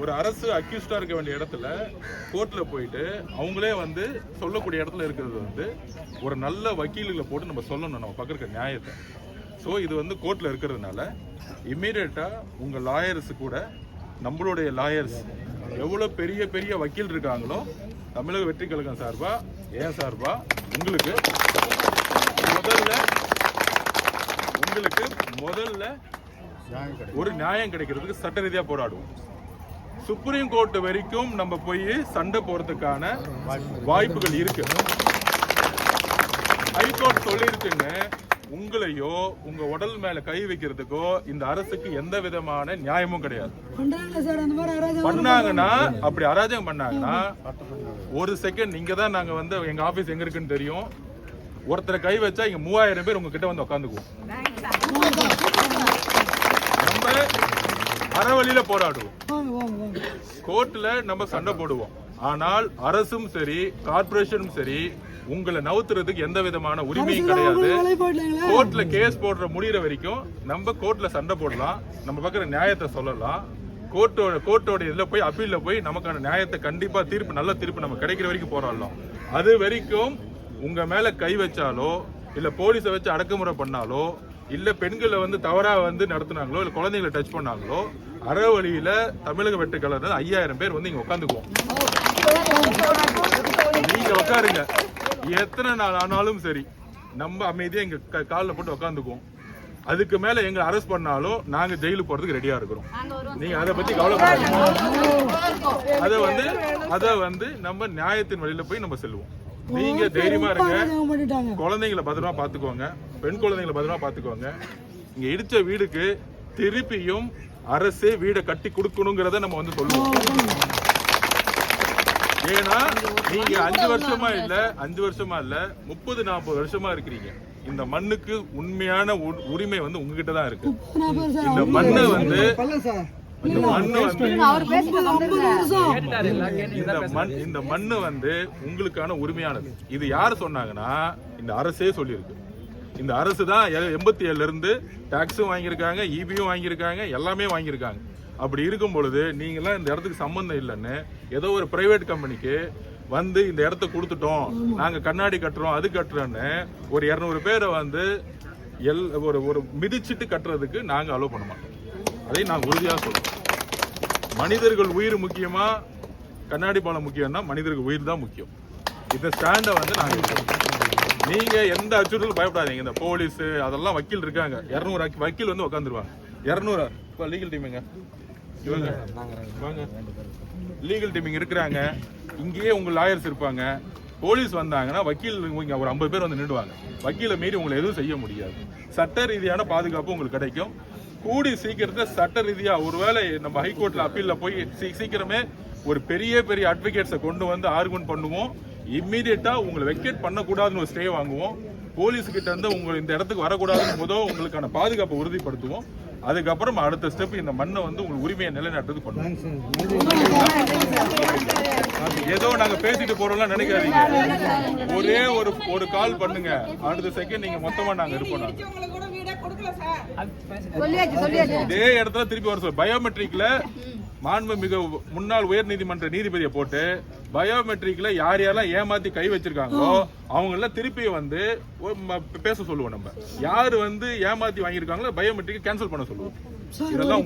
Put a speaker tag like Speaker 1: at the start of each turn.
Speaker 1: ஒரு அரசு அக்யூஸ்டா இருக்க வேண்டிய இடத்துல கோர்ட்ல போயிட்டு அவங்களே வந்து சொல்லக்கூடிய இடத்துல இருக்கிறது வந்து ஒரு நல்ல வக்கீல்களை போட்டு நம்ம சொல்லணும் நம்ம பக்கம் இருக்க நியாயத்தை. ஸோ இது வந்து கோர்ட்ல இருக்கிறதுனால இம்மீடியட்டா உங்க லாயர்ஸ் கூட நம்மளுடைய லாயர்ஸ் எவ்வளோ பெரிய பெரிய வக்கீல் இருக்காங்களோ தமிழக வெற்றி கழகம் சார்பா ஏன் சார்பா உங்களுக்கு முதல்ல ஒரு நியாயம் கிடைக்கிறதுக்கு சட்ட ரீதியா போராடுவோம். சுப்ரீம் கோர்ட் வரைக்கும் நம்ம போய் சண்டை போறதுக்கான வாய்ப்புகள் இருக்கு. ஹைகோர்ட் சொல்லிருக்குன்னு உங்களையோ உங்க உடல் மேல கை வைக்கிறதுக்கோ இந்த அரசுக்கு எந்த விதமான நியாயமும் கிடையாது. பண்ணாங்கன்னா அப்படி அராஜகம் பண்ணாங்கன்னா ஒரு செகண்ட் நீங்க தான் நாங்க வந்து எங்க ஆபீஸ் எங்க இருக்குன்னு தெரியும். ஒருத்தரை கை வச்சா இங்க 3000 பேர் உங்ககிட்ட வந்து உட்காந்துக்குவோம். நம்ம அறவழியில போராடுவோம், கோர்ட்ல நம்ம சண்டை போடுவோம். ஆனால் அரசும் சரி கார்பரேஷனும் சரி உங்களை நவுத்துறதுக்கு எந்த விதமான உரிமையும் கிடையாது. கோர்ட்ல கேஸ் போடுற முடிகிற வரைக்கும் நம்ம கோர்ட்ல சண்டை போடலாம், நம்ம பக்கம் நியாயத்தை சொல்லலாம். கோர்ட்டோட இதுல போய் அப்பீல்ல போய் நமக்கான நியாயத்தை கண்டிப்பா தீர்ப்பு நல்ல தீர்ப்பு நம்ம கிடைக்கிற வரைக்கும் போராடலாம். அது வரைக்கும் உங்க மேல கை வச்சாலோ இல்ல போலீஸை வச்சு அடக்குமுறை பண்ணாலோ இல்ல பெண்களை வந்து தவறா வந்து நடத்தினாங்களோ இல்ல குழந்தைகளை டச் பண்ணாங்களோ அறவழியில தமிழக வெற்றி கழகம் 5000 பேர் வந்து இங்க உட்காந்துக்குவோம். நீங்க உட்காருங்க, எத்தனை நாள் ஆனாலும் சரி நம்ம அமைதியா எங்க காலில் போட்டு உட்காந்துக்குவோம். அதுக்கு மேல எங்க அரெஸ்ட் பண்ணாலும் நாங்க ஜெயிலுக்கு போறதுக்கு ரெடியா இருக்கிறோம். நீங்க அதை பத்தி கவலைப்படாதீங்க. அத வந்து நம்ம நியாயத்தின் வழியில போய் நம்ம செல்வோம். நீங்க தைரியமா இருங்க, குழந்தைங்களை பத்திரமா பாத்துக்கோங்க, பெண் குழந்தைங்களை பத்திரமா பாத்துக்கோங்க. இங்க இடிச்ச வீடுக்கு திருப்பியும் அரசே வீடை கட்டி கொடுக்கணுங்கிறத நம்ம வந்து சொல்லுவோம். ஏன்னா நீங்க 5 வருஷமா இல்ல 30-40 வருஷமா இருக்கிறீங்க. இந்த மண்ணுக்கு உண்மையான உரிமை வந்து உங்ககிட்ட தான் இருக்கு. இந்த மண்ணு வந்து உங்களுக்கான உரிமையானது. இது யாரு சொன்னாங்கன்னா இந்த அரசே சொல்லியிருக்கு. இந்த அரசு தான் 87 இருந்து டாக்ஸும் வாங்கியிருக்காங்க, ஈபியும் வாங்கியிருக்காங்க, எல்லாமே வாங்கியிருக்காங்க. அப்படி இருக்கும் பொழுது நீங்களாம் இந்த இடத்துக்கு சம்பந்தம் இல்லைன்னு ஏதோ ஒரு பிரைவேட் கம்பெனிக்கு வந்து இந்த இடத்த கொடுத்துட்டோம், நாங்க கண்ணாடி கட்டுறோம் அது கட்டுறோன்னு ஒரு 200 பேரை வந்து ஒரு மிதிச்சிட்டு கட்டுறதுக்கு நாங்க அலோவ் பண்ண மாட்டோம். அதை நான் உறுதியாக சொல்றேன். மனிதர்கள் உயிர் முக்கியமா கண்ணாடி பாலம் முக்கியம்னா மனிதர்கள் உயிர் தான் முக்கியம். இந்த ஸ்டாண்டை வந்து நாங்க நீங்க எந்த அச்சுறுத்தலும் பயப்படாதீங்க. இந்த போலீஸ் அதெல்லாம் வக்கீல் இருக்காங்க, 200 வக்கீல் வந்து உட்காந்துருவாங்க. 200 லீகல் டீமிங்க லீகல் டீமிங் இருக்கிறாங்க. இங்கேயே உங்க லாயர்ஸ் இருப்பாங்க. போலீஸ் வந்தாங்கன்னா வக்கீல் இங்க ஒரு 50 பேர் வந்து நின்றுவாங்க. வக்கீலை மீறி உங்களை எதுவும் செய்ய முடியாது. சட்ட ரீதியான பாதுகாப்பு உங்களுக்கு கிடைக்கும். கூடி சீக்கிரத்துல சட்ட ரீதியா ஒருவேளை நம்ம ஹைகோர்ட்ல அப்பீல்ல போய் சீக்கிரமே ஒரு பெரிய அட்வொகேட்ஸை கொண்டு வந்து ஆர்குமெண்ட் பண்ணுவோம். இம்மீடியட்டா உங்களை வெக்கேட் பண்ணக்கூடாதுன்னு ஒரு ஸ்டே வாங்குவோம். போலீஸ் கிட்ட இருந்து உங்க இந்த இடத்துக்கு வரக்கூடாதுன்னு முதல் உங்களுக்கான பாதுகாப்பை உறுதிப்படுத்துவோம். அதுக்கப்புறம் அடுத்த ஸ்டெப் இந்த மண்ணை வந்து உங்களுக்கு உரிமையை நிலைநாட்டுறது பண்ணுவோம். ஏதோ நாங்க பேசிட்டு போறோம்லாம் நினைக்காதீங்க. ஒரே ஒரு கால் பண்ணுங்க, அடுத்த செகண்ட் நீங்க மொத்தமா நாங்க இருப்போம். இதே இடத்துல திருப்பி வர சொல்ல பயோமெட்ரிக்ல மாண்புமிகு முன்னாள் உயர் நீதிமன்ற நீதிபதியை போட்டு பயோமெட்ரிக்ல யாரெல்லாம் ஏமாத்தி கை வச்சிருக்காங்களோ அவங்க எல்லாம் திருப்பி வந்து பேச சொல்லுவோம். நம்ம யாரு வந்து ஏமாத்தி வாங்கியிருக்காங்களோ பயோமெட்ரிக் கேன்சல் பண்ண சொல்லுவோம். இதெல்லாம்